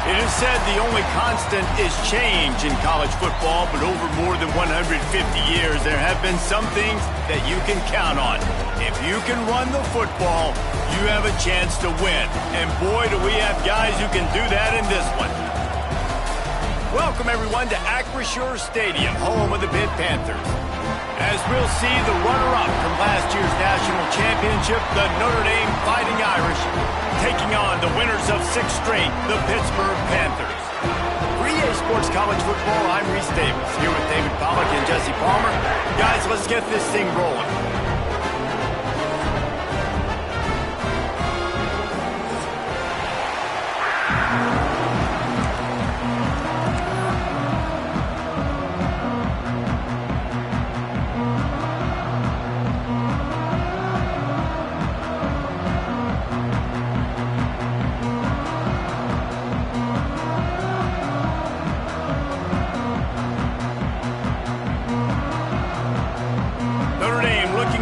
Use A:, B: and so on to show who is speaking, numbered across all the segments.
A: It is said the only constant is change in college football, but over more than 150 years, there have been some things that you can count on. If you can run the football, you have a chance to win. And boy, do we have guys who can do that in this one. Welcome, everyone, to Acrisure Stadium, home of the Pitt Panthers. As we'll see the runner-up from last year's national championship, the Notre Dame Fighting Irish, taking on the winners of 6 straight, the Pittsburgh Panthers. For EA Sports College Football, I'm Reese Davis, here with David Pollack and Jesse Palmer. Guys, let's get this thing rolling.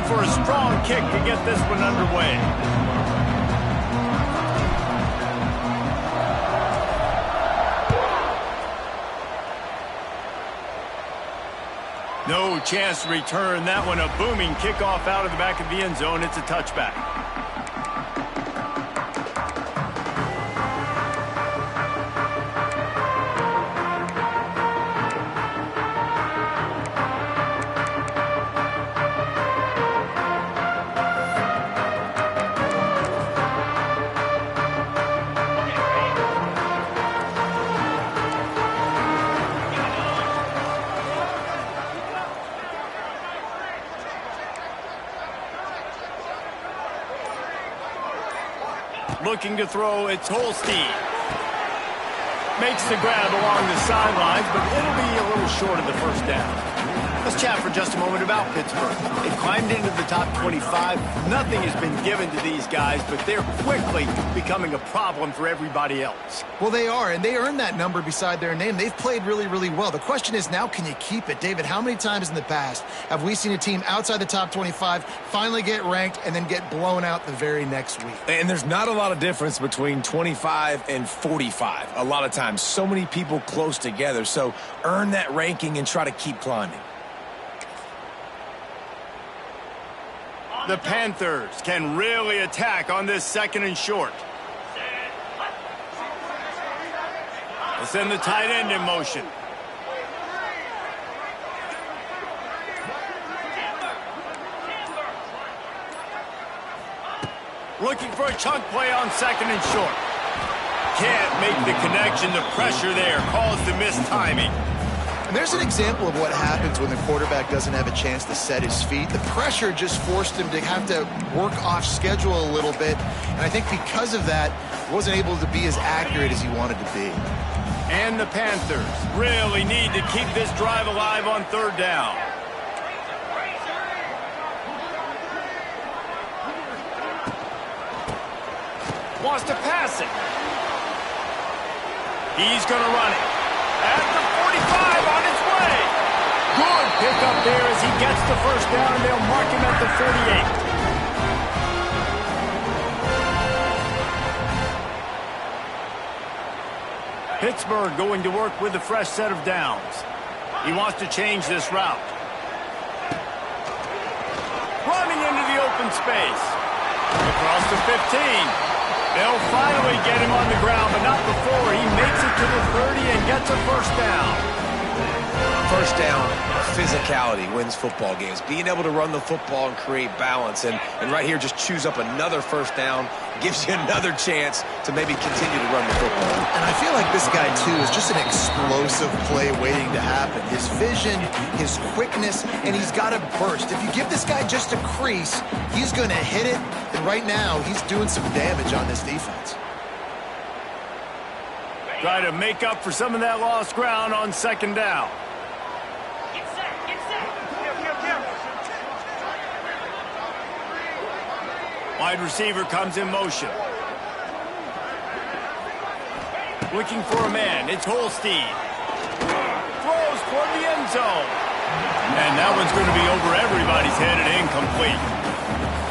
A: For a strong kick to get this one underway. No chance to return that one. A booming kickoff out of the back of the end zone. It's a touchback. Looking to throw, it's Holstein. Makes the grab along the sidelines, but it'll be a little short of the first down. Let's chat for just a moment about Pittsburgh. They've climbed into the top 25. Nothing has been given to these guys, but they're quickly becoming a problem for everybody else.
B: Well, they are, and they earned that number beside their name. They've played really, really well. The question is now, can you keep it? David, how many times in the past have we seen a team outside the top 25 finally get ranked and then get blown out the very next week?
C: And there's not a lot of difference between 25 and 45. A lot of times, so many people close together. So earn that ranking and try to keep climbing.
A: The Panthers can really attack on this 2nd and short. They send the tight end in motion. Looking for a chunk play on 2nd and short. Can't make the connection. The pressure there caused the missed timing.
B: And there's an example of what happens when the quarterback doesn't have a chance to set his feet. The pressure just forced him to have to work off schedule a little bit. And I think because of that, wasn't able to be as accurate as he wanted to be.
A: And the Panthers really need to keep this drive alive on 3rd down. Wants to pass it. He's going to run it. At the 45, on its way. Good pickup there as he gets the first down. They'll mark him at the 48. Pittsburgh going to work with a fresh set of downs. He wants to change this route. Running into the open space. Across the 15. They'll finally get him on the ground, but not before he makes it to the 30 and gets a first down.
C: First down, physicality wins football games. Being able to run the football and create balance. And right here, just choose up another first down. Gives you another chance to maybe continue to run the football.
B: And I feel like this guy, too, is just an explosive play waiting to happen. His vision, his quickness, and he's got a burst. If you give this guy just a crease, he's going to hit it. And right now, he's doing some damage on this defense.
A: Try to make up for some of that lost ground on 2nd down. Wide receiver comes in motion. Looking for a man. It's Holstein. Throws toward the end zone. And that one's going to be over everybody's head and incomplete.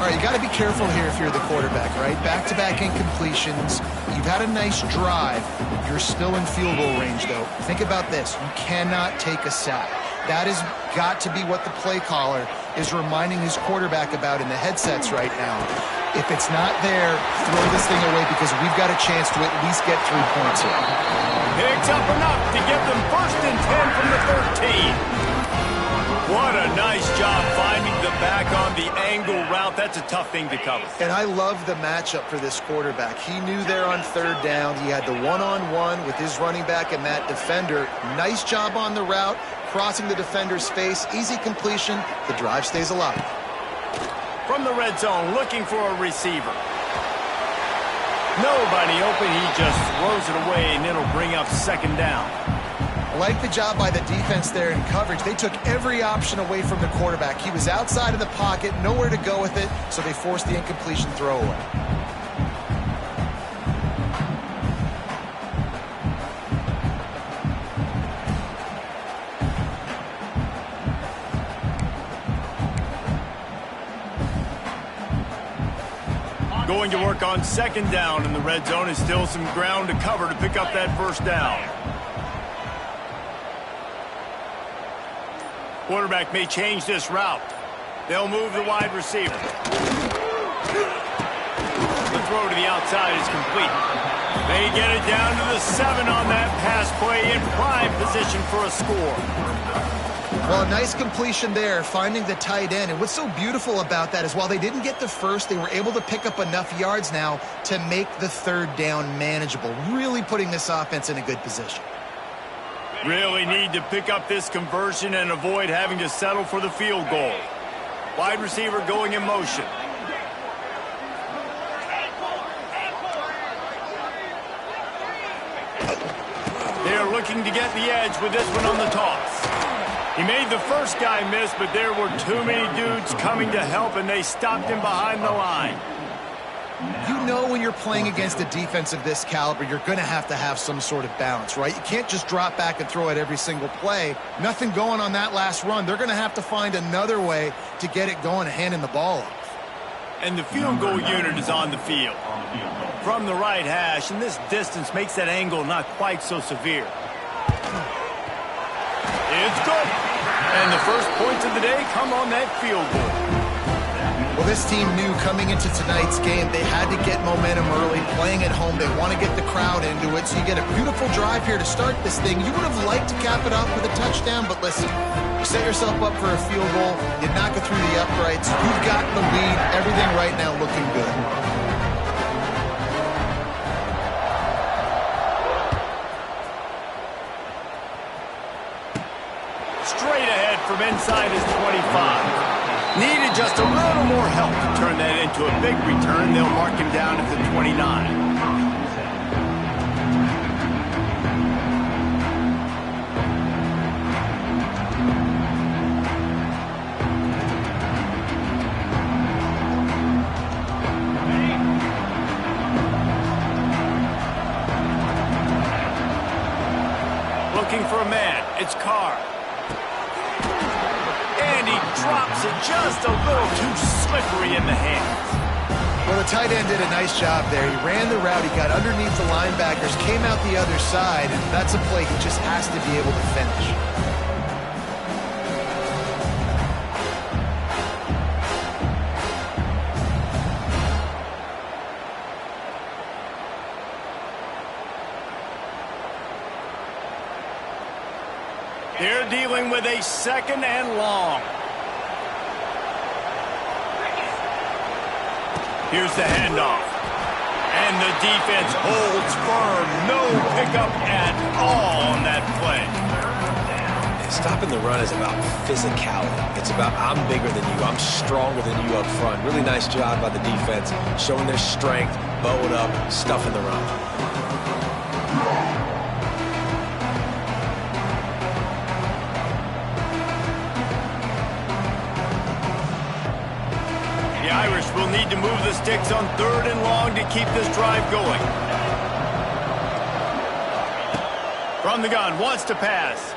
B: All right, you got to be careful here if you're the quarterback, right? Back-to-back incompletions. You've had a nice drive. You're still in field goal range, though. Think about this. You cannot take a sack. That has got to be what the play caller is reminding his quarterback about in the headsets right now. If it's not there, throw this thing away because we've got a chance to at least get 3 points here.
A: Picks up enough to give them 1st and 10 from the 13. What a nice job finding the back on the angle route. That's a tough thing to cover.
B: And I love the matchup for this quarterback. He knew there on 3rd down. He had the one-on-one with his running back and that defender. Nice job on the route, crossing the defender's face. Easy completion. The drive stays alive.
A: From the red zone, looking for a receiver. Nobody open. He just throws it away, and it'll bring up 2nd down.
B: I like the job by the defense there in coverage. They took every option away from the quarterback. He was outside of the pocket, nowhere to go with it, so they forced the incompletion throwaway.
A: Going to work on 2nd down in the red zone. Is still some ground to cover to pick up that 1st down. Quarterback may change this route. They'll move the wide receiver. The throw to the outside is complete. They get it down to the 7 on that pass play, in prime position for a score.
B: Well, a nice completion there, finding the tight end. And what's so beautiful about that is while they didn't get the 1st, they were able to pick up enough yards now to make the 3rd down manageable, really putting this offense in a good position.
A: Really need to pick up this conversion and avoid having to settle for the field goal. Wide receiver going in motion. They're looking to get the edge with this one on the toss. He made the first guy miss, but there were too many dudes coming to help, and they stopped him behind the line.
B: You know when you're playing against a defense of this caliber, you're going to have some sort of balance, right? You can't just drop back and throw it every single play. Nothing going on that last run. They're going to have to find another way to get it going, handing the ball off.
A: And the field goal unit is on the field. From the right hash, and this distance makes that angle not quite so severe. It's good. And the first points of the day come on that field goal.
B: Well, this team knew coming into tonight's game they had to get momentum early, playing at home. They want to get the crowd into it, so you get a beautiful drive here to start this thing. You would have liked to cap it off with a touchdown, but listen, you set yourself up for a field goal, you knock it through the uprights, you've got the lead, everything right now looking good.
A: Straight ahead from inside his 25. Needed just a little more help to turn that into a big return. They'll mark him down at the 29. Looking for a man. It's Carr. Drops it just a little too slippery in the hands.
B: Well, the tight end did a nice job there. He ran the route, he got underneath the linebackers, came out the other side, and that's a play he just has to be able to finish.
A: They're dealing with a 2nd and long. Here's the handoff. And the defense holds firm. No pickup at all on that play.
C: Stopping the run is about physicality. It's about I'm bigger than you. I'm stronger than you up front. Really nice job by the defense, showing their strength, bow it up, stuffing the run.
A: Irish will need to move the sticks on 3rd and long to keep this drive going. From the gun, wants to pass.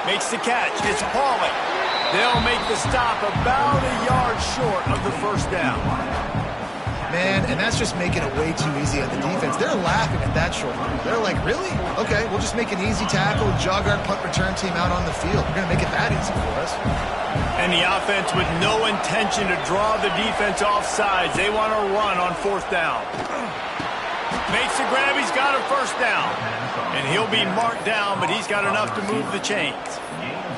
A: Makes the catch. It's Pauly. They'll make the stop about a yard short of the first down.
B: Man, and that's just making it way too easy on the defense. They're laughing at that short. They're like, really? Okay, we'll just make an easy tackle, jog our punt return team out on the field. We're going to make it that easy for us.
A: And the offense with no intention to draw the defense off sides. They want to run on fourth down. Makes the grab. He's got a first down. And he'll be marked down, but he's got enough to move the chains.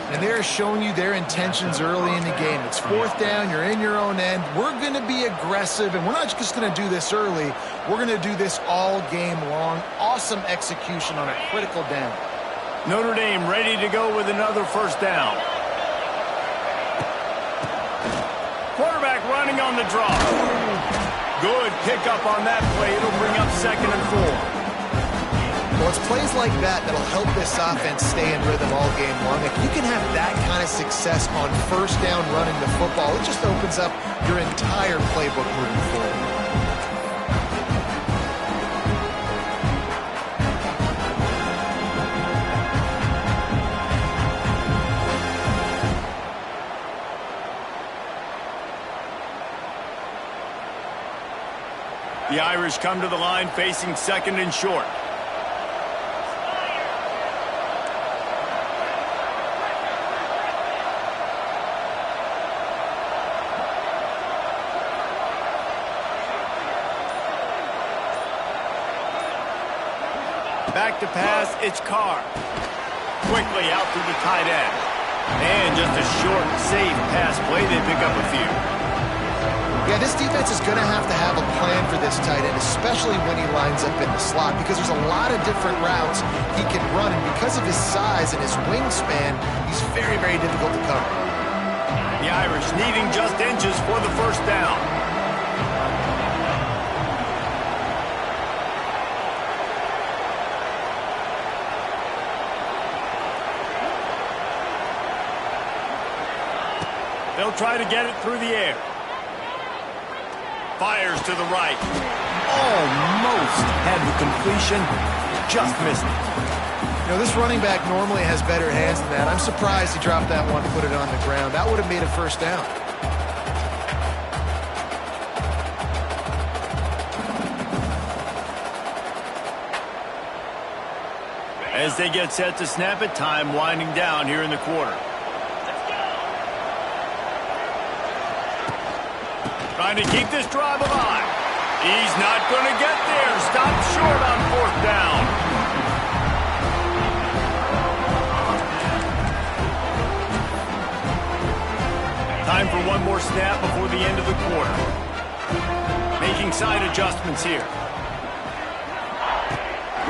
B: And they're showing you their intentions early in the game. It's fourth down. You're in your own end. We're going to be aggressive, and we're not just going to do this early. We're going to do this all game long. Awesome execution on a critical down.
A: Notre Dame ready to go with another first down. Quarterback running on the draw. Good pickup on that play. It'll bring up 2nd and 4.
B: Well, it's plays like that that'll help this offense stay in rhythm all game long. If you can have that kind of success on first down running the football, it just opens up your entire playbook moving forward.
A: The Irish come to the line facing 2nd and short. Back to pass, it's Carr. Quickly out to the tight end. And just a short, safe pass play. They pick up a few.
B: Yeah, this defense is going to have a plan for this tight end, especially when he lines up in the slot, because there's a lot of different routes he can run, and because of his size and his wingspan, he's very, very difficult to cover.
A: The Irish needing just inches for the first down. They'll try to get it through the air. Fires to the right. Almost had the completion. Just missed it.
B: You know, this running back normally has better hands than that. I'm surprised he dropped that one to put it on the ground. That would have made a first down.
A: As they get set to snap it, time winding down here in the quarter. Trying to keep this drive alive. He's not going to get there. Stopped short on fourth down. Time for one more snap before the end of the quarter. Making side adjustments here.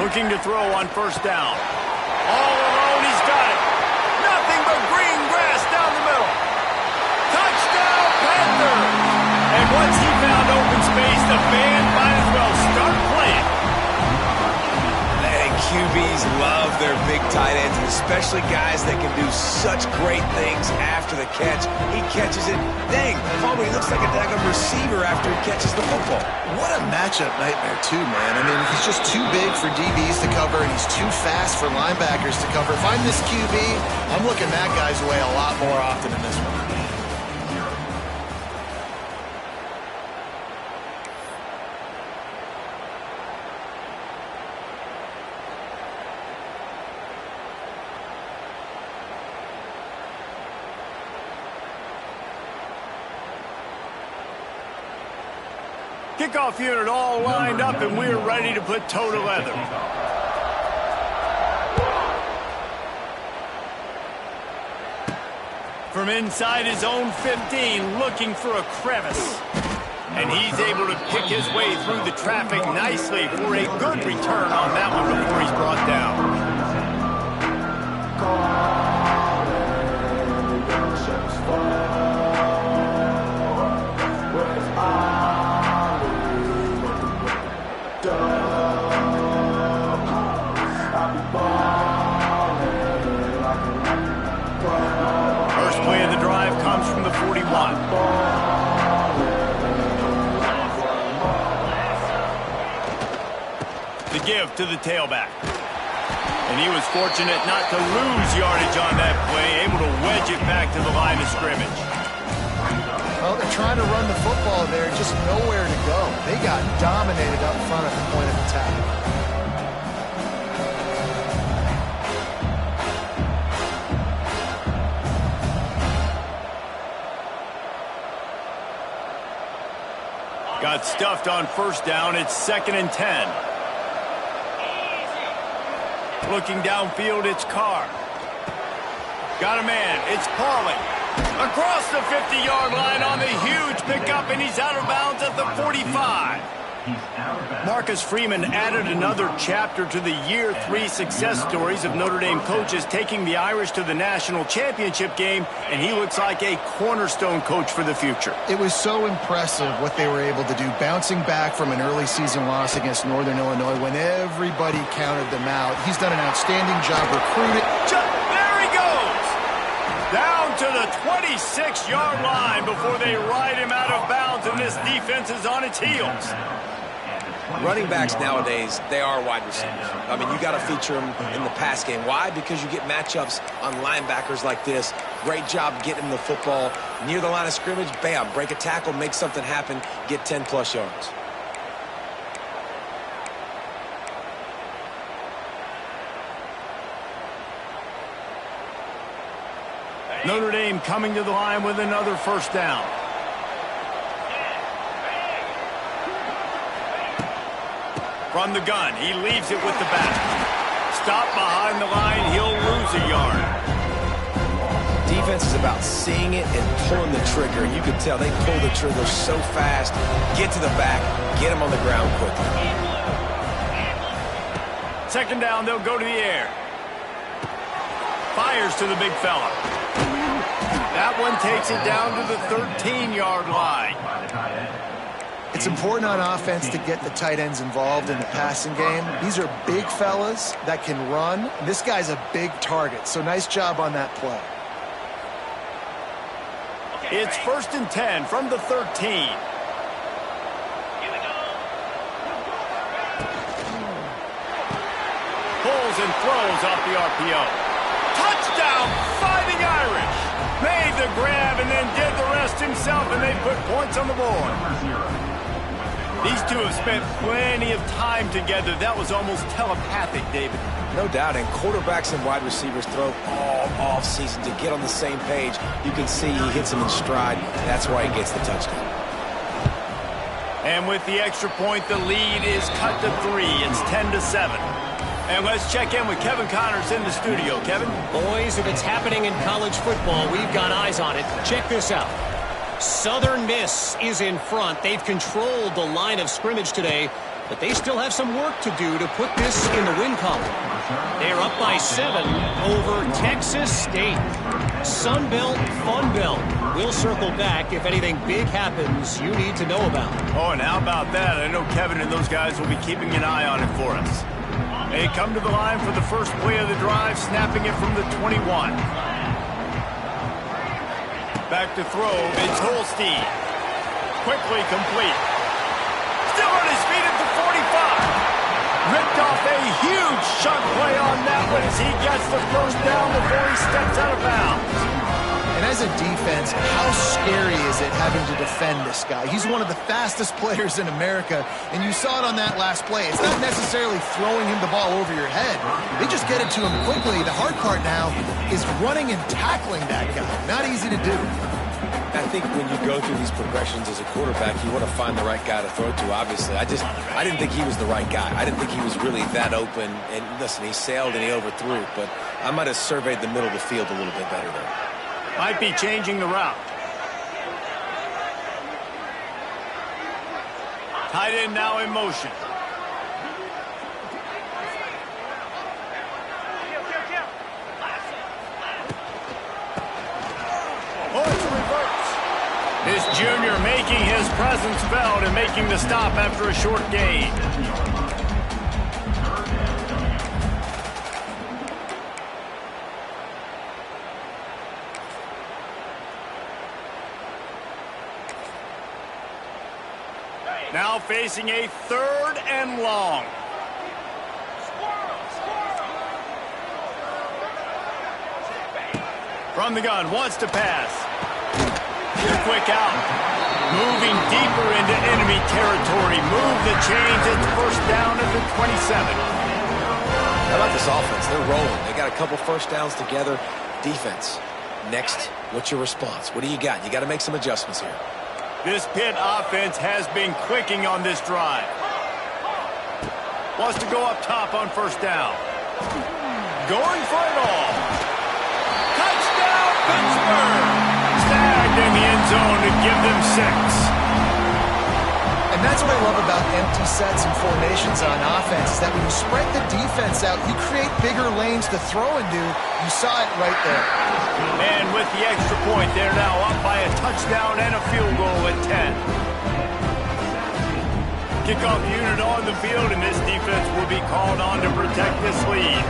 A: Looking to throw on first down. All alone, he's got it. Nothing but green grass down the middle. Touchdown, Panthers! And once he found open space, the band might as well start playing.
C: And QBs love their big tight ends, and especially guys that can do such great things after the catch. He catches it. Dang, Palmer, he looks like a daggone receiver after he catches the football.
B: What a matchup nightmare, too, man. I mean, he's just too big for DBs to cover, and he's too fast for linebackers to cover. If I'm this QB, I'm looking that guy's way a lot more often in this one.
A: Kickoff unit all lined up, and we're ready to put toe to leather. From inside his own 15, looking for a crevice. And he's able to pick his way through the traffic nicely for a good return on that one before he's brought down. First play of the drive comes from the 41. The give to the tailback. And he was fortunate not to lose yardage on that play, able to wedge it back to the line of scrimmage.
B: Well, they're trying to run the football there, just nowhere to go. They got dominated up front at the point of attack.
A: Got stuffed on first down. It's 2nd and 10. Looking downfield, it's Carr. Got a man. It's Pauly. Across the 50-yard line on the huge pickup, and he's out of bounds at the 45. Marcus Freeman added another chapter to the year 3 success stories of Notre Dame coaches, taking the Irish to the national championship game, and he looks like a cornerstone coach for the future.
B: It was so impressive what they were able to do, bouncing back from an early season loss against Northern Illinois when everybody counted them out. He's done an outstanding job recruiting.
A: There he goes! Down to the 26-yard line before they ride him out of bounds, and this defense is on its heels.
C: Running backs nowadays, they are wide receivers. I mean, you got to feature them in the pass game. Why? Because you get matchups on linebackers like this. Great job getting the football near the line of scrimmage. Bam, break a tackle, make something happen, get 10-plus yards.
A: Notre Dame coming to the line with another first down. From the gun, he leaves it with the back. Stop behind the line, he'll lose a yard.
C: Defense is about seeing it and pulling the trigger. You can tell they pull the trigger so fast, get to the back, get him on the ground quickly.
A: 2nd down, they'll go to the air. Fires to the big fella. That one takes it down to the 13-yard line.
B: It's important on offense to get the tight ends involved in the passing game. These are big fellas that can run. This guy's a big target, so nice job on that play.
A: It's 1st and 10 from the 13. Pulls and throws off the RPO. Touchdown, Fighting Irish. Made the grab and then did the rest himself, and they put points on the board. These two have spent plenty of time together. That was almost telepathic, David.
C: No doubt, and quarterbacks and wide receivers throw all off-season to get on the same page. You can see he hits them in stride. That's why he gets the touchdown.
A: And with the extra point, the lead is cut to 3. It's 10-7. And let's check in with Kevin Connors in the studio. Kevin?
D: Boys, if it's happening in college football, we've got eyes on it. Check this out. Southern Miss is in front. They've controlled the line of scrimmage today, but they still have some work to do to put this in the win column. They're up by 7 over Texas State. Sun Belt, Fun Belt. We'll circle back if anything big happens you need to know about.
A: Oh, and how about that? I know Kevin and those guys will be keeping an eye on it for us. They come to the line for the first play of the drive, snapping it from the 21. Back to throw, it's Holstein. Quickly complete. Still on his feet at the 45. Ripped off a huge chunk play on that one as he gets the first down before he steps out of bounds.
B: And as a defense, how scary is it having to defend this guy? He's one of the fastest players in America, and you saw it on that last play. It's not necessarily throwing him the ball over your head. They just get it to him quickly. The hard part now is running and tackling that guy. Not easy to do.
C: I think when you go through these progressions as a quarterback, you want to find the right guy to throw to, obviously. I didn't think he was the right guy. I didn't think he was really that open. And listen, he sailed and he overthrew, but I might have surveyed the middle of the field a little bit better there.
A: Might be changing the route. Tight end now in motion. Oh, it's a reverse. This junior making his presence felt and making the stop after a short gain. Now facing a 3rd and long. From the gun, wants to pass. Quick out. Moving deeper into enemy territory. Move the chains. It's first down at the 27.
C: How about this offense? They're rolling. They got a couple first downs together. Defense. Next, what's your response? What do you got? You got to make some adjustments here.
A: This Pitt offense has been clicking on this drive. Wants to go up top on first down. Going for it all. Touchdown, Pittsburgh! Snagged in the end zone to give them 6.
B: And that's what I love about empty sets and formations on offense, is that when you spread the defense out, you create bigger lanes to throw into. You saw it right there.
A: And with the extra point, they're now up by a touchdown and a field goal at 10. Kickoff unit on the field, and this defense will be called on to protect this lead.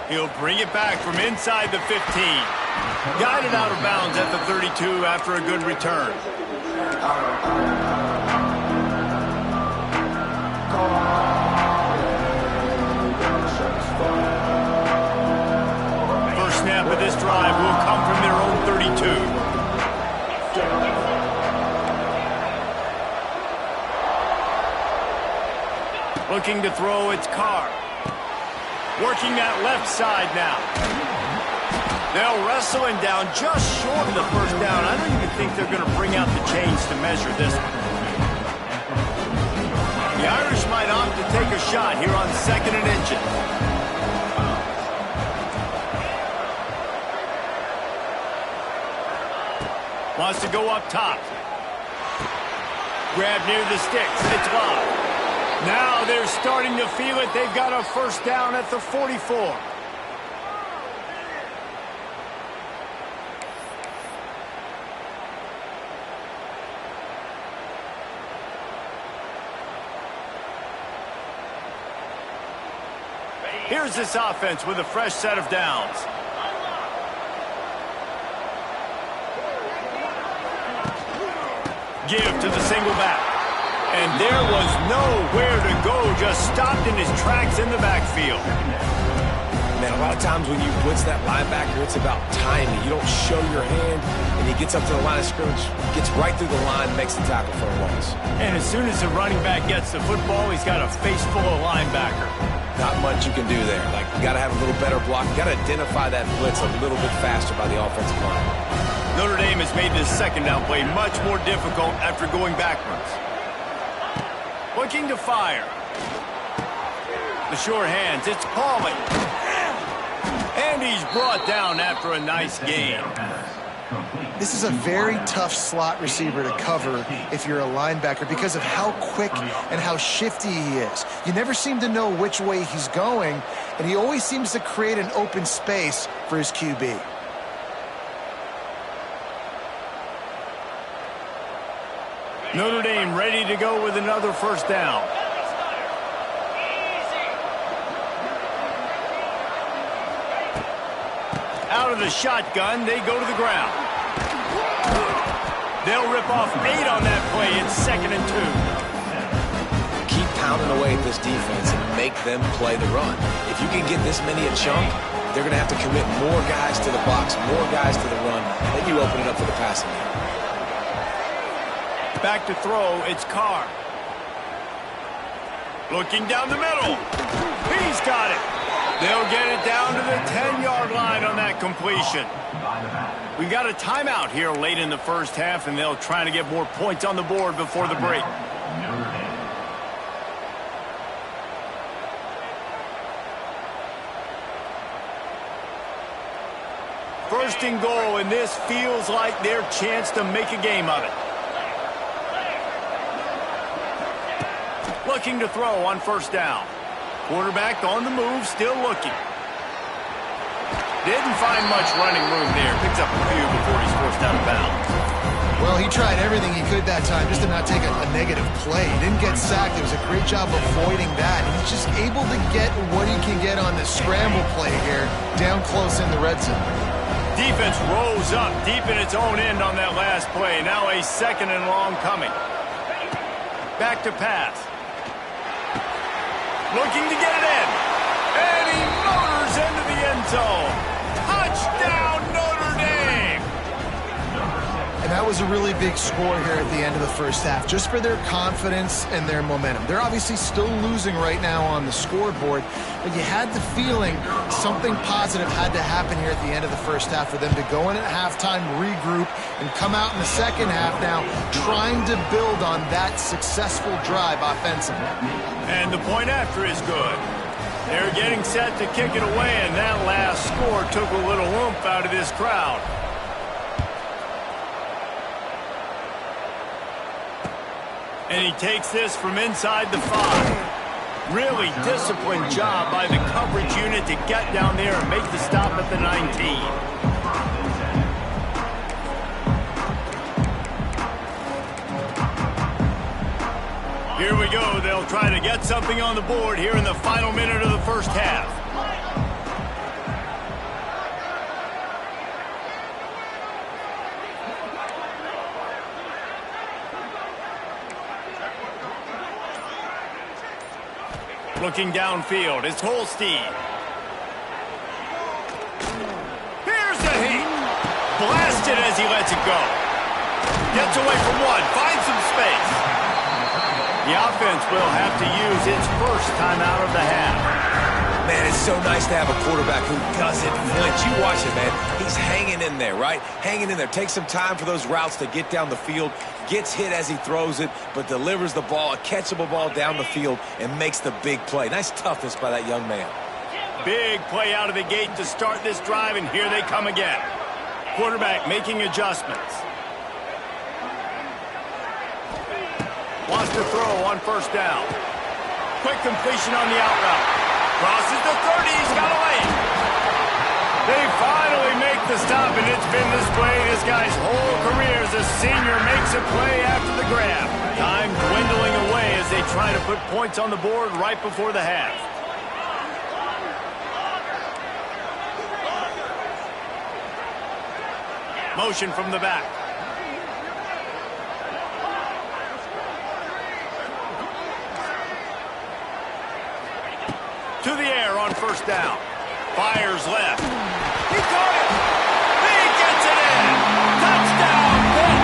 A: He'll bring it back from inside the 15. Guided out of bounds at the 32 after a good return. First snap of this drive will come from their own 32. Looking to throw, it's Carr. Working that left side now. They'll wrestle him down just short of the first down. I don't even think they're going to bring out the chains to measure this one. The Irish might opt to take a shot here on 2nd and inches. Wants to go up top. Grab near the sticks. It's locked. Now they're starting to feel it. They've got a first down at the 44. Here's this offense with a fresh set of downs. Give to the single back. And there was nowhere to go, just stopped in his tracks in the backfield.
C: Man, a lot of times when you blitz that linebacker, it's about timing. You don't show your hand, and he gets up to the line of scrimmage, gets right through the line, makes the tackle for a loss.
A: And as soon as the running back gets the football, he's got a face full of linebacker.
C: Not much you can do there. Like, you got to have a little better block. You got to identify that blitz a little bit faster by the offensive line.
A: Notre Dame has made this second down play much more difficult after going backwards. Looking to fire. The sure hands, it's Pauly. And he's brought down after a nice gain.
B: This is a very tough slot receiver to cover if you're a linebacker because of how quick and how shifty he is. You never seem to know which way he's going, and he always seems to create an open space for his QB.
A: Notre Dame ready to go with another first down. Out of the shotgun, they go to the ground. They'll rip off 8 on that play. It's 2nd and 2.
C: Keep pounding away at this defense and make them play the run. If you can get this many a chunk, they're going to have to commit more guys to the box, more guys to the run. Then you open it up for the passing game.
A: Back to throw, it's Carr. Looking down the middle. He's got it. They'll get it down to the 10-yard line on that completion. We've got a timeout here late in the first half, and they'll try to get more points on the board before the break. First and goal, and this feels like their chance to make a game of it. Looking to throw on first down. Quarterback on the move, still looking. Didn't find much running room there. Picks up a few before he's forced out of bounds.
B: Well, he tried everything he could that time just to not take a negative play. He didn't get sacked. It was a great job avoiding that. He's just able to get what he can get on the scramble play here down close in the red zone.
A: Defense rose up deep in its own end on that last play. Now a second and long coming. Back to pass. Looking to get it in. And he motors into the end zone. Touchdown, Notre Dame!
B: And that was a really big score here at the end of the first half, just for their confidence and their momentum. They're obviously still losing right now on the scoreboard, but you had the feeling something positive had to happen here at the end of the first half for them to go in at halftime, regroup, and come out in the second half now trying to build on that successful drive offensively.
A: And the point after is good. They're getting set to kick it away, and that last score took a little oomph out of this crowd. And he takes this from inside the 5. Really disciplined job by the coverage unit to get down there and make the stop at the 19. Here we go. They'll try to get something on the board here in the final minute of the first half. Looking downfield, it's Holstein. Here's the heat. Blasted as he lets it go. Gets away from one, finds some space. The offense will have to use its first time out of the half.
C: Man, it's so nice to have a quarterback who doesn't flinch. You watch it, man. He's hanging in there, right? Hanging in there. Takes some time for those routes to get down the field. Gets hit as he throws it, but delivers the ball, a catchable ball down the field, and makes the big play. Nice toughness by that young man.
A: Big play out of the gate to start this drive, and here they come again. Quarterback making adjustments. Wants to throw on first down. Quick completion on the out route. Crosses the 30, he's got a lane. They finally make the stop, and it's been this way this guy's whole career as a senior makes a play after the grab. Time dwindling away as they try to put points on the board right before the half. Motion from the back. To the air on first down. Fires left. He caught it. He gets it in. Touchdown, Pitt.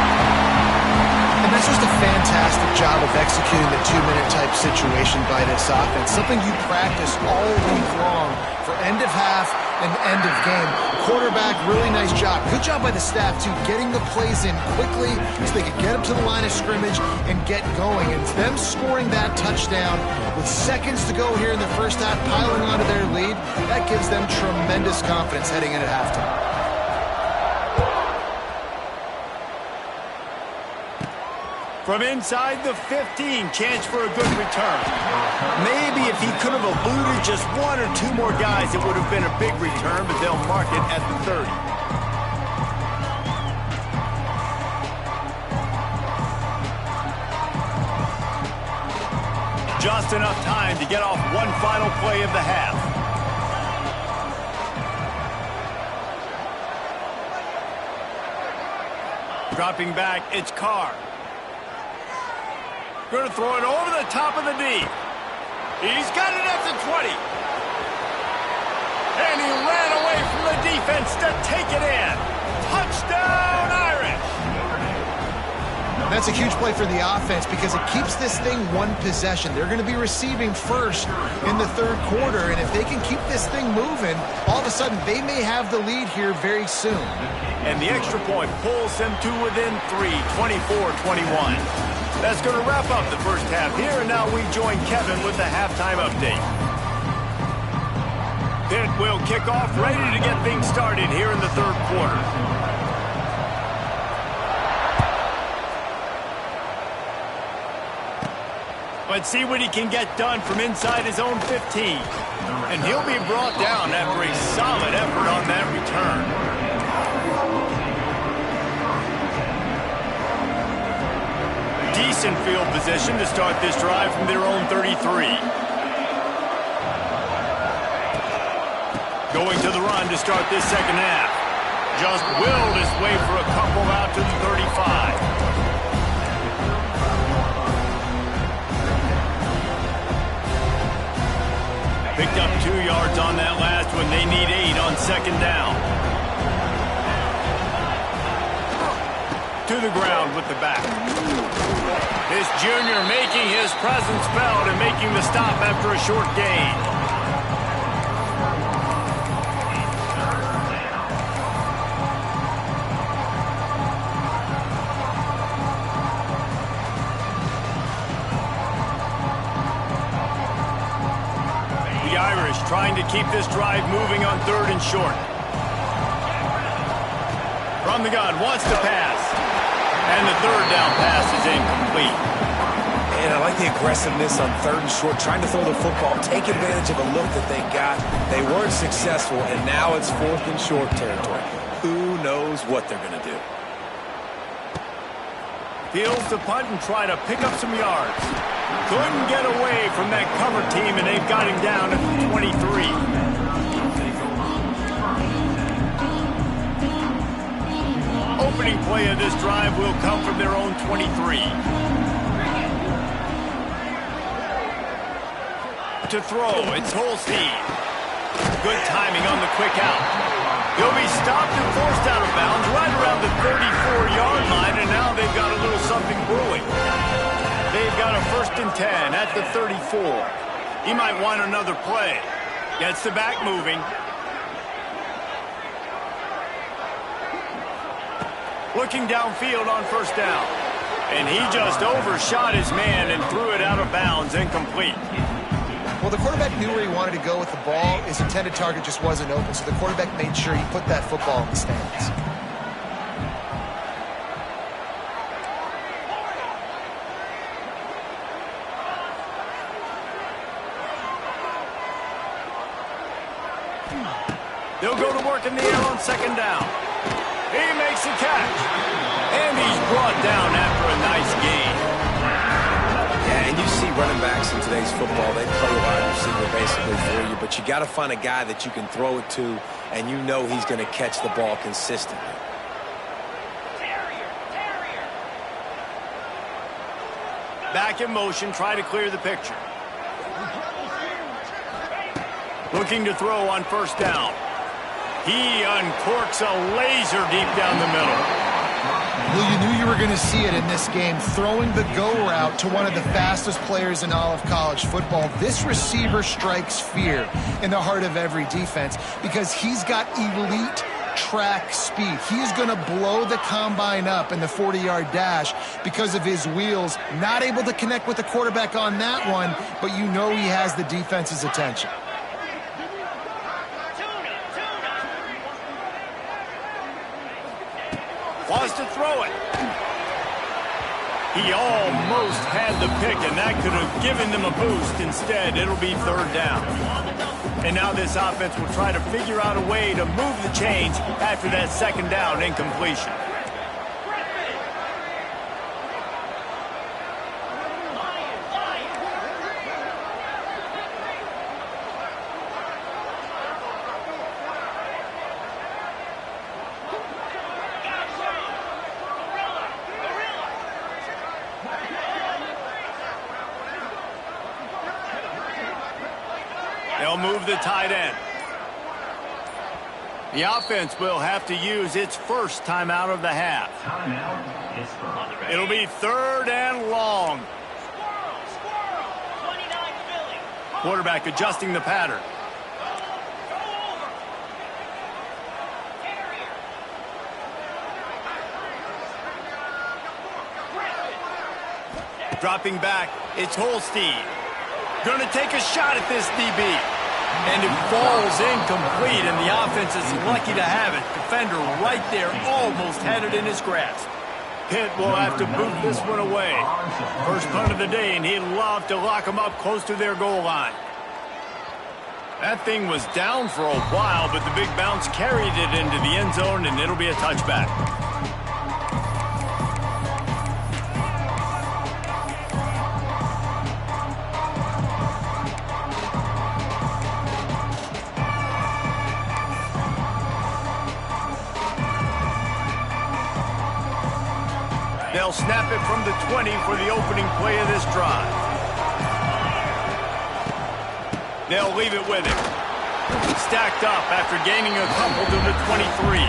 B: And that's just a fantastic job of executing the two-minute type situation by this offense. Something you practice all week long for end of half and end of game. Quarterback, really nice job. Good job by the staff, too, getting the plays in quickly so they could get up to the line of scrimmage and get going. And them scoring that touchdown with seconds to go here in the first half, piling onto their lead, that gives them tremendous confidence heading into halftime.
A: From inside the 15, chance for a good return. Maybe if he could have eluded just one or two more guys, it would have been a big return, but they'll mark it at the 30. Just enough time to get off one final play of the half. Dropping back, it's Carr. Going to throw it over the top of the D. He's got it at the 20. And he ran away from the defense to take it in. Touchdown, Irish.
B: That's a huge play for the offense because it keeps this thing one possession. They're going to be receiving first in the third quarter, and if they can keep this thing moving, all of a sudden they may have the lead here very soon.
A: And the extra point pulls them to within 3, 24-21. That's going to wrap up the first half here, and now we join Kevin with the halftime update. Pitt will kick off, ready to get things started here in the third quarter. Let's see what he can get done from inside his own 15. And he'll be brought down after a solid effort on that return. Decent field position to start this drive from their own 33. Going to the run to start this second half. Just willed his way for a couple out to the 35. Picked up 2 yards on that last one. They need 8 on second down. To the ground with the back. This junior making his presence felt and making the stop after a short gain. The Irish trying to keep this drive moving on 3rd and short. From the gun, wants to pass. And the 3rd down pass is incomplete.
C: And I like the aggressiveness on 3rd and short, trying to throw the football, take advantage of a look that they got. They weren't successful, and now it's 4th and short territory. Who knows what they're going to do?
A: Fields to punt and try to pick up some yards. Couldn't get away from that cover team, and they've got him down at the 23. Opening play of this drive will come from their own 23. To throw, it's Holstein. Good timing on the quick out. He'll be stopped and forced out of bounds right around the 34-yard line, and now they've got a little something brewing. They've got a 1st and 10 at the 34. He might want another play. Gets the back moving. Looking downfield on 1st down. And he just overshot his man and threw it out of bounds, incomplete.
B: Well, the quarterback knew where he wanted to go with the ball. His intended target just wasn't open, so the quarterback made sure he put that football in the stands.
A: They'll go to work in the air on 2nd down. He makes the catch. And he's brought down after a nice gain.
C: Yeah, and you see running backs in today's football, they play wide receiver basically for you, but you got to find a guy that you can throw it to, and you know he's going to catch the ball consistently.
A: Back in motion, try to clear the picture. Looking to throw on 1st down. He uncorks a laser deep down the middle.
B: Well, you knew you were going to see it in this game, throwing the go route to one of the fastest players in all of college football. This receiver strikes fear in the heart of every defense because he's got elite track speed. He's going to blow the combine up in the 40-yard dash because of his wheels. Not able to connect with the quarterback on that one, but you know he has the defense's attention.
A: Wants to throw it. He almost had the pick, and that could have given them a boost. Instead, it'll be 3rd down. And now this offense will try to figure out a way to move the chains after that 2nd down incompletion. They'll move the tight end. The offense will have to use its first timeout of the half. It'll be 3rd and long. Quarterback adjusting the pattern. Dropping back, it's Holstein. Going to take a shot at this DB. And it falls incomplete, and the offense is lucky to have it. Defender right there almost had it in his grasp. Pitt will have to boot this one away. First punt of the day, and he'd love to lock them up close to their goal line. That thing was down for a while, but the big bounce carried it into the end zone, and it'll be a touchback. They'll snap it from the 20 for the opening play of this drive. They'll leave it with him. Stacked up after gaining a couple to the 23.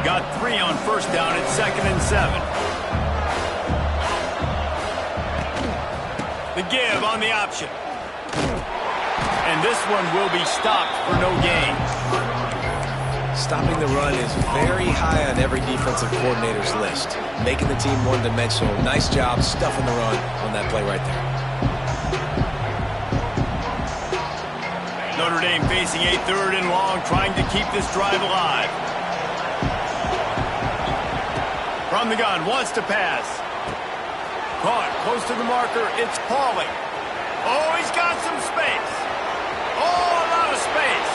A: Got 3 on first down at 2nd and 7. The give on the option. And this one will be stopped for no gain.
C: Stopping the run is very high on every defensive coordinator's list. Making the team one-dimensional. Nice job stuffing the run on that play right there.
A: Notre Dame facing a 3rd and long, trying to keep this drive alive. From the gun, wants to pass. Caught, close to the marker, it's Pauling. Oh, he's got some space. Oh, a lot of space.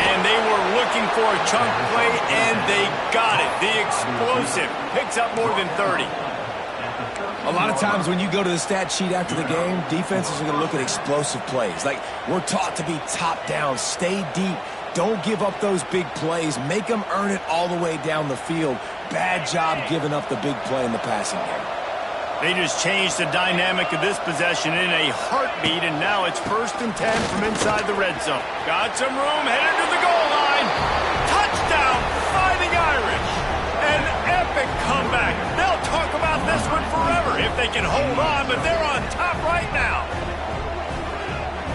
A: And they were looking for a chunk play, and they got it. The explosive picks up more than 30.
C: A lot of times when you go to the stat sheet after the game, defenses are going to look at explosive plays. Like, we're taught to be top down, stay deep, don't give up those big plays, make them earn it all the way down the field. Bad job giving up the big play in the passing game.
A: They just changed the dynamic of this possession in a heartbeat, and now it's 1st and 10 from inside the red zone. Got some room, headed to the goal line. Touchdown, Fighting Irish. An epic comeback. They'll talk about this one forever if they can hold on, but they're on top right now.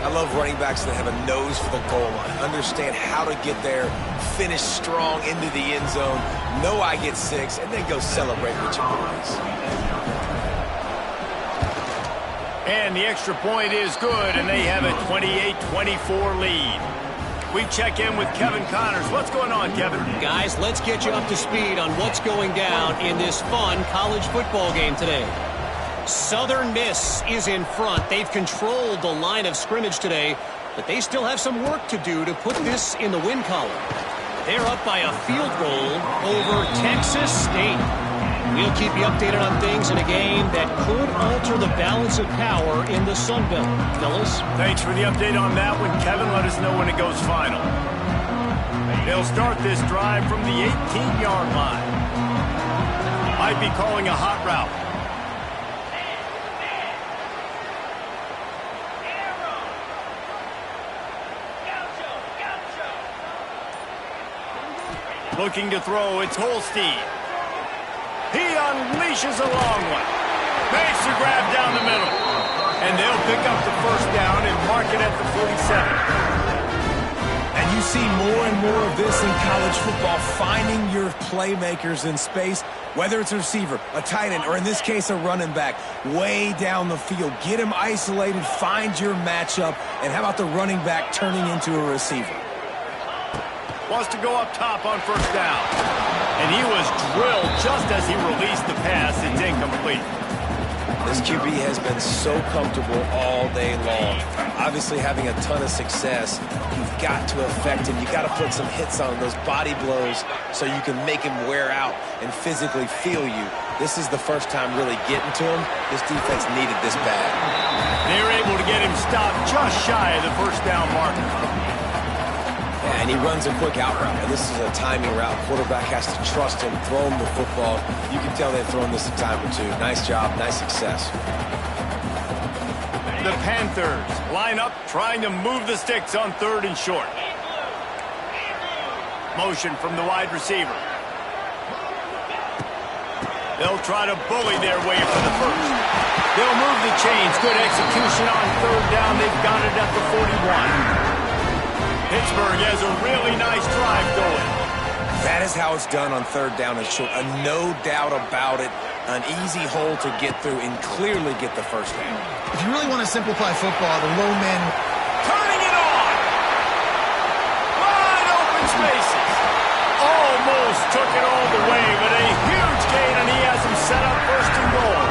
C: I love running backs that have a nose for the goal line, understand how to get there, finish strong into the end zone, know I get 6, and then go celebrate with your boys.
A: And the extra point is good, and they have a 28-24 lead. We check in with Kevin Connors. What's going on, Kevin?
D: Guys, let's get you up to speed on what's going down in this fun college football game today. Southern Miss is in front. They've controlled the line of scrimmage today, but they still have some work to do to put this in the win column. They're up by a field goal over Texas State. We'll keep you updated on things in a game that could alter the balance of power in the Sun Belt. Fellas?
A: Thanks for the update on that one, Kevin. Let us know when it goes final. They'll start this drive from the 18-yard line. Might be calling a hot route. Looking to throw, it's Holstein. He unleashes a long one. Makes the grab down the middle. And they'll pick up the 1st down and mark it at the 47.
C: And you see more and more of this in college football, finding your playmakers in space, whether it's a receiver, a tight end, or in this case a running back, way down the field. Get him isolated, find your matchup, and how about the running back turning into a receiver?
A: Wants to go up top on 1st down. And he was drilled just as he released the pass. It's incomplete.
C: This QB has been so comfortable all day long. Obviously having a ton of success. You've got to affect him. You've got to put some hits on him, those body blows, so you can make him wear out and physically feel you. This is the first time really getting to him. This defense needed this bad.
A: They're able to get him stopped just shy of the 1st down marker.
C: And he runs a quick out route. And this is a timing route. Quarterback has to trust him, throw him the football. You can tell they've thrown this a time or two. Nice job, nice success.
A: The Panthers line up trying to move the sticks on 3rd and short. Motion from the wide receiver. They'll try to bully their way for the 1st. They'll move the chains. Good execution on 3rd down. They've got it at the 41. Pittsburgh has a really nice drive going.
C: That is how it's done on 3rd down and short. No doubt about it. An easy hole to get through and clearly get the 1st down.
B: If you really want to simplify football, the low men...
A: Turning it on! Wide open spaces. Almost took it all the way, but a huge gain, and he has him set up 1st and goal.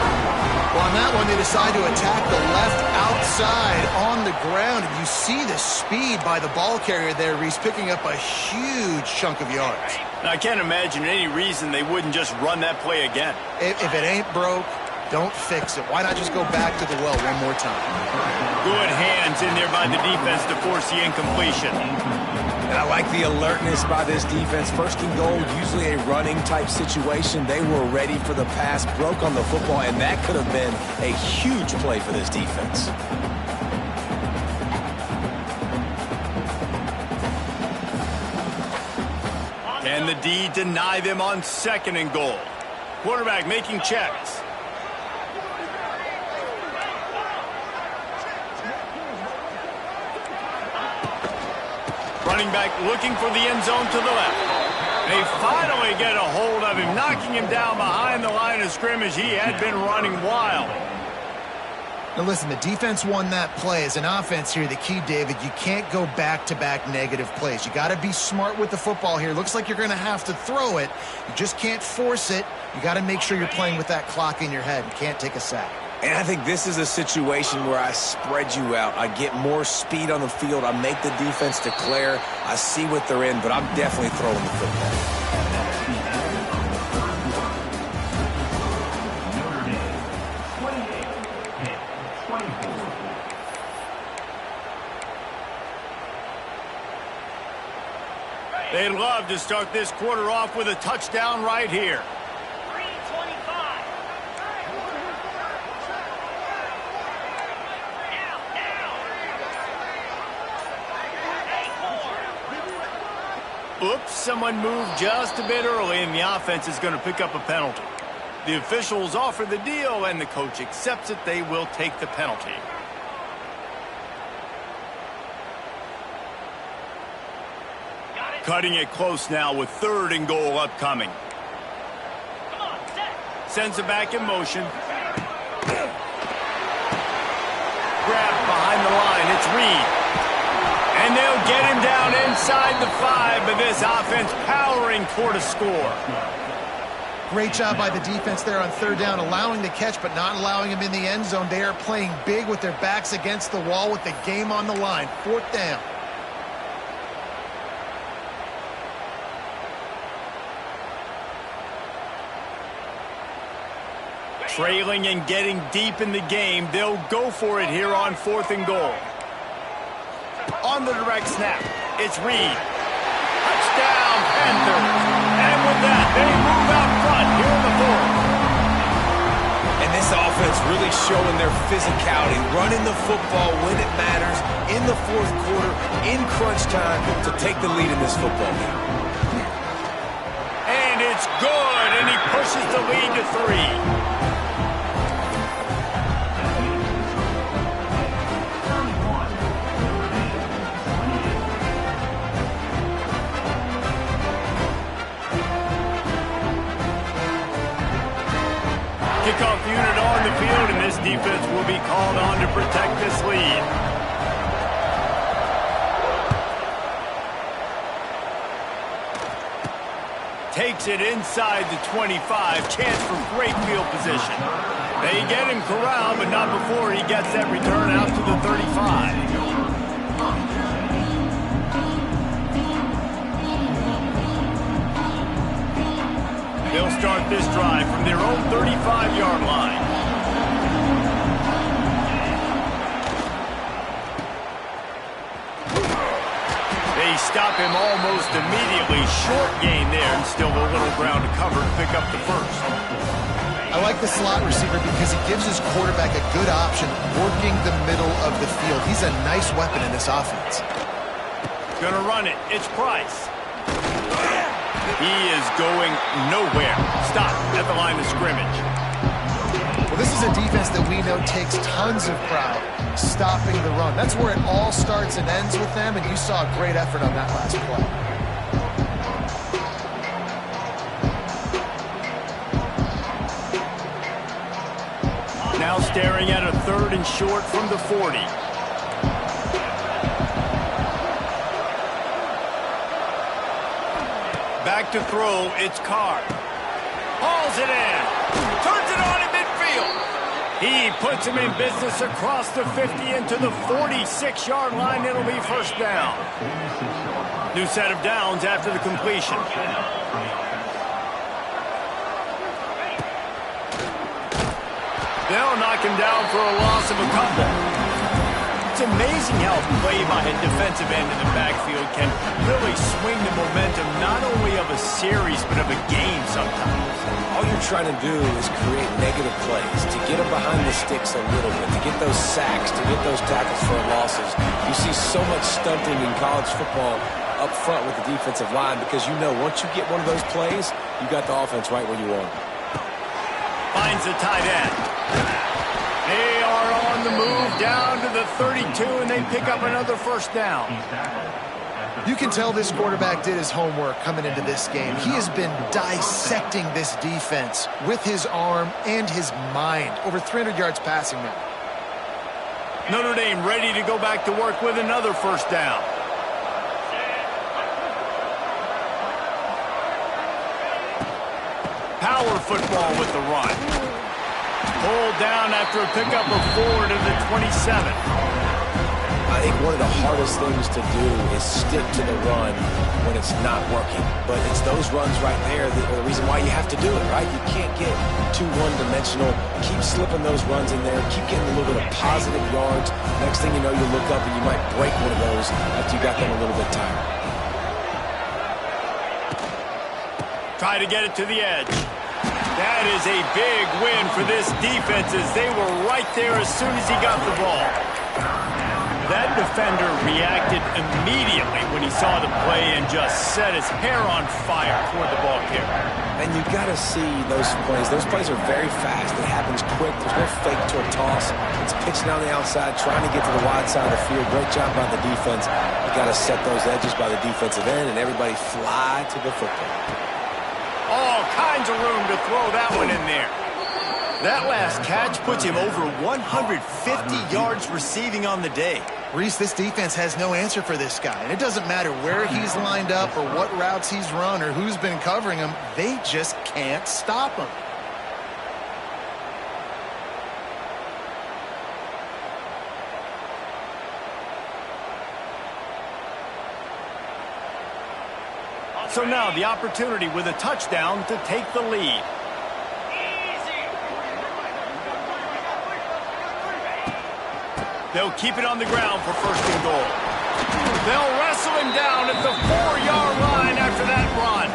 B: Well, on that one, they decide to attack the left outside on the ground. And you see the speed by the ball carrier there. He's picking up a huge chunk of yards.
A: Now, I can't imagine any reason they wouldn't just run that play again.
B: If it ain't broke, don't fix it. Why not just go back to the well one more time?
A: Good hands in there by the defense to force the incompletion.
C: And I like the alertness by this defense. First and goal, usually a running type situation. They were ready for the pass, broke on the football, and that could have been a huge play for this defense.
A: Can the D deny them on 2nd and goal? Quarterback making checks. Running back looking for the end zone to the left. They finally get a hold of him, knocking him down behind the line of scrimmage. He had been running wild.
B: Now listen, the defense won that play. As an offense here, the key, David, you can't go back-to-back negative plays. You got to be smart with the football here. Looks like you're going to have to throw it. You just can't force it. You got to make sure you're playing with that clock in your head. You can't take a sack.
C: And I think this is a situation where I spread you out. I get more speed on the field. I make the defense declare. I see what they're in, but I'm definitely throwing the football.
A: They'd love to start this quarter off with a touchdown right here. Oops, someone moved just a bit early, and the offense is going to pick up a penalty. The officials offer the deal, and the coach accepts it. They will take the penalty. Cutting it close now with 3rd and goal upcoming. Sends it back in motion. Grabbed behind the line. It's Reed. And they'll get him down inside the 5, but this offense powering toward a score.
B: Great job by the defense there on 3rd down, allowing the catch but not allowing him in the end zone. They are playing big with their backs against the wall with the game on the line. 4th down.
A: Trailing and getting deep in the game, they'll go for it here on 4th and goal. On the direct snap, it's Reed. Touchdown, Panthers. And with that, they move out front here in the 4th.
C: And this offense really showing their physicality, running the football when it matters, in the 4th quarter, in crunch time, to take the lead in this football game.
A: And it's good, and he pushes the lead to 3. Kickoff unit on the field, and this defense will be called on to protect this lead. Takes it inside the 25. Chance for great field position. They get him corralled, but not before he gets that return out to the 35. They'll start this drive from their own 35-yard line. They stop him almost immediately. Short gain there, and still a little ground to cover to pick up the 1st.
B: I like the slot receiver because he gives his quarterback a good option working the middle of the field. He's a nice weapon in this offense.
A: Gonna run it. It's Price. He is going nowhere. Stop at the line of scrimmage.
B: Well, this is a defense that we know takes tons of pride stopping the run. That's where it all starts and ends with them, and you saw a great effort on that last play.
A: Now staring at a 3rd and short from the 40. Back to throw, it's Carr. Hauls it in. Turns it on in midfield. He puts him in business across the 50 into the 46-yard line. It'll be 1st down. New set of downs after the completion. They'll knock him down for a loss of a couple. It's amazing how play by a defensive end in the backfield can really swing the momentum not only of a series but of a game sometimes.
C: All you're trying to do is create negative plays, to get them behind the sticks a little bit, to get those sacks, to get those tackles for losses. You see so much stunting in college football up front with the defensive line because you know once you get one of those plays, you got the offense right where you want.
A: Finds the tight end. They are on the move down to the 32, and they pick up another first down.
B: You can tell this quarterback did his homework coming into this game. He has been dissecting this defense with his arm and his mind. Over 300 yards passing now.
A: Notre Dame ready to go back to work with another first down. Power football with the run. Pulled down after a pickup of 4 to the 27.
C: I think one of the hardest things to do is stick to the run when it's not working. But it's those runs right there that are the reason why you have to do it, right? You can't get too one-dimensional. Keep slipping those runs in there. Keep getting a little bit of positive yards. Next thing you know, you look up and you might break one of those after you got them a little bit tired.
A: Try to get it to the edge. That is a big win for this defense as they were right there as soon as he got the ball. That defender reacted immediately when he saw the play and just set his hair on fire toward the ball carrier.
C: And you got to see those plays. Those plays are very fast. It happens quick. There's no fake to a toss. It's pitching down the outside, trying to get to the wide side of the field. Great job by the defense. You got to set those edges by the defensive end, and everybody fly to the football.
A: All kinds of room to throw that one in there. That last catch puts him over 150 yards receiving on the day.
B: Reese, this defense has no answer for this guy. And it doesn't matter where he's lined up or what routes he's run or who's been covering him. They just can't stop him.
A: So now the opportunity with a touchdown to take the lead. They'll keep it on the ground for first and goal. They'll wrestle him down at the 4-yard line after that run.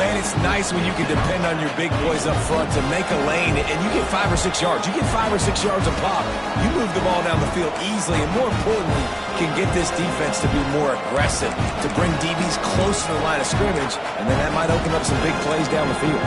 C: Man, it's nice when you can depend on your big boys up front to make a lane, and you get 5 or 6 yards. You get 5 or 6 yards a pop. You move the ball down the field easily, and more importantly, can get this defense to be more aggressive, to bring DBs close to the line of scrimmage, and then that might open up some big plays down the field.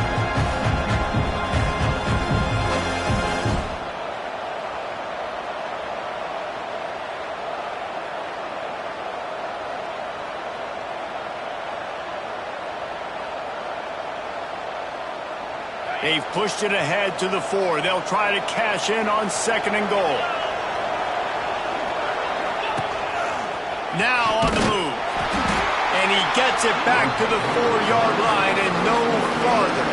A: They've pushed it ahead to the 4. They'll try to cash in on second and goal. Now on the move. And he gets it back to the 4-yard line and no farther.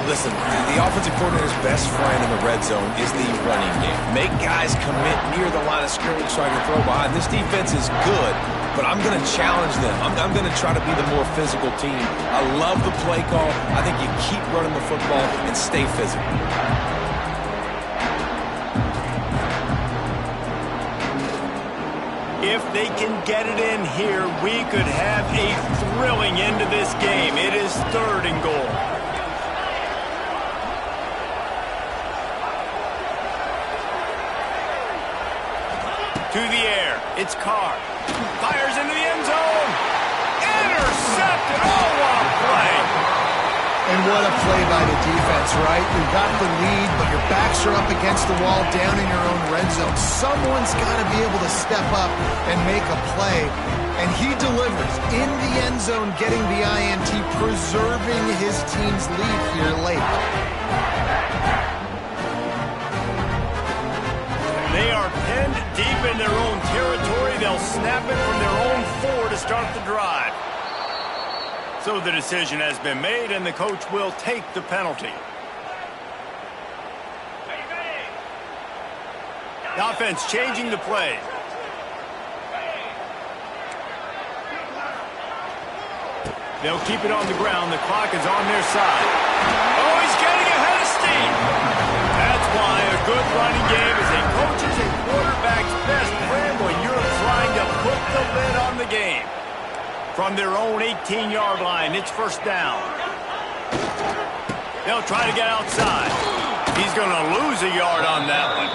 C: Listen, the offensive coordinator's best friend in the red zone is the running game. Make guys commit near the line of scrimmage so I can throw behind. This defense is good, but I'm going to challenge them. I'm going to try to be the more physical team. I love the play call. I think you keep running the football and stay physical.
A: If they can get it in here, we could have a thrilling end to this game. It is third and goal. To the air. It's Carr. Fires into the end zone. Intercepted. Oh, what a play.
B: And what a play by the defense, right? You got the lead, but your backs are up against the wall down in your own red zone. Someone's got to be able to step up and make a play. And he delivers in the end zone, getting the INT, preserving his team's lead here late.
A: They are penned deep in their own territory. They'll snap it from their own 4 to start the drive. So the decision has been made, and the coach will take the penalty. The offense changing the play. They'll keep it on the ground. The clock is on their side. Oh, he's getting ahead of steam. That's why a good running game is a coach's and quarterback's the game. From their own 18-yard line, it's first down. They'll try to get outside. He's going to lose a yard on that one.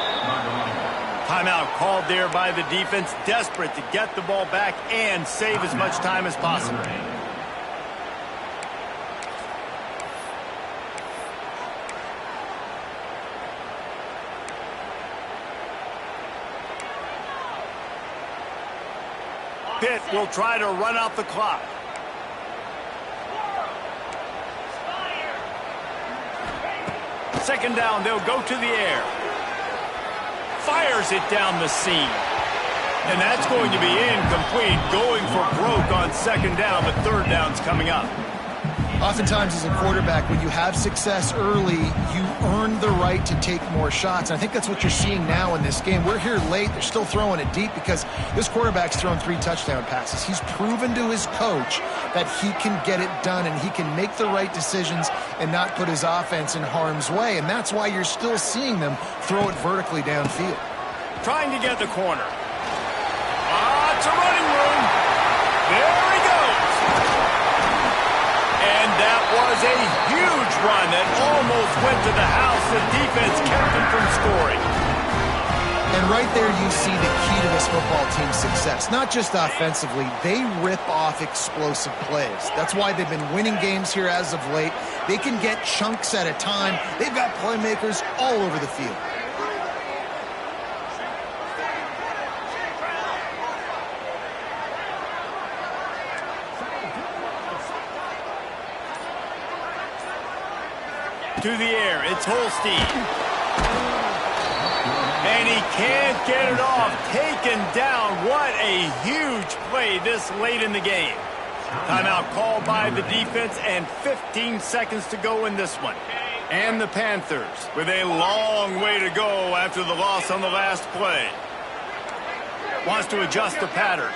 A: Timeout called there by the defense, desperate to get the ball back and save as much time as possible. Pitt will try to run out the clock. Second down, they'll go to the air. Fires it down the seam. And that's going to be incomplete, going for broke on second down, but third down's coming up.
B: Oftentimes as a quarterback, when you have success early, you earn the right to take more shots. And I think that's what you're seeing now in this game. We're here late. They're still throwing it deep because this quarterback's thrown 3 touchdown passes. He's proven to his coach that he can get it done and he can make the right decisions and not put his offense in harm's way. And that's why you're still seeing them throw it vertically downfield.
A: Trying to get the corner. It's a running room. There he goes. And that was a huge run that almost went to the house. The defense kept him from scoring.
B: And right there you see the key to this football team's success. Not just offensively, they rip off explosive plays. That's why they've been winning games here as of late. They can get chunks at a time. They've got playmakers all over the field.
A: To the air, it's Holstein. And he can't get it off. Taken down. What a huge play this late in the game. Timeout called by the defense and 15 seconds to go in this one. And the Panthers with a long way to go after the loss on the last play. Wants to adjust the pattern.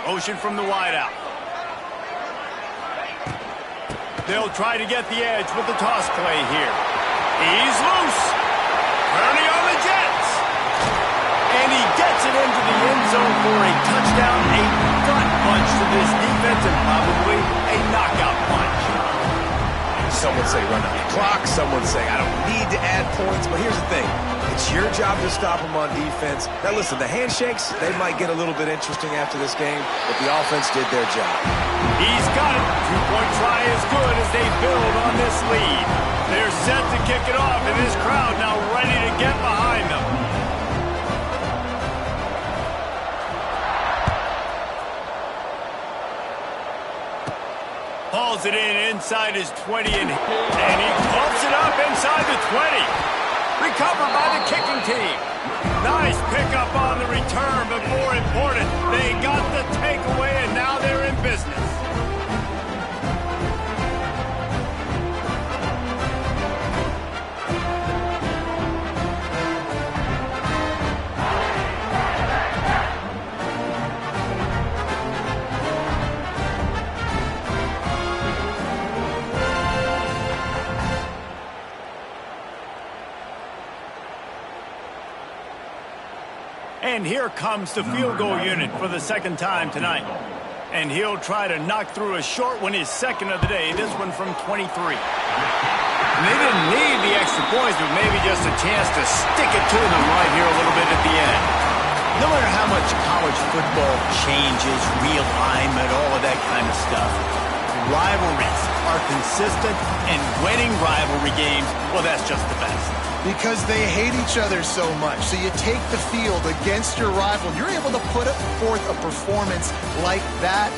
A: Motion from the wideout. They'll try to get the edge with the toss play here. He's loose. Purdy on the Jets. And he gets it into the end zone for a touchdown, a gut punch to this defense, and probably a knockout punch.
C: Some would say run out the clock. Some would say I don't need to add points. But here's the thing. It's your job to stop them on defense. Now, listen, the handshakes, they might get a little bit interesting after this game, but the offense did their job.
A: He's got it. Two-point try is good as they build on this lead. They're set to kick it off, and this crowd now ready to get behind them. Hauls it in inside his 20, and he pumps it up inside the 20. Recovered by the kicking team. Nice pickup on the return, but more important, they got the takeaway, and now they're in business. And here comes the field goal unit for the second time tonight. And he'll try to knock through a short one, his second of the day, this one from 23. And they didn't need the extra points, but maybe just a chance to stick it to them right here a little bit at the end. No matter how much college football changes, realignment, all of that kind of stuff, rivalries are consistent, and winning rivalry games, well, that's just the best.
B: Because they hate each other so much. So you take the field against your rival. You're able to put forth a performance like that.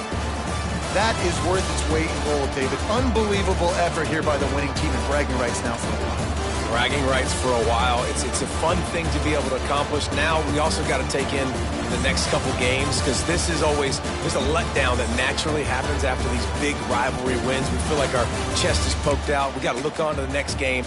B: That is worth its weight in gold, David. Unbelievable effort here by the winning team, and bragging rights now for a while.
C: Bragging rights for a while. It's a fun thing to be able to accomplish. Now we also got to take in the next couple games, because this is always, there's a letdown that naturally happens after these big rivalry wins. We feel like our chest is poked out. We got to look on to the next game.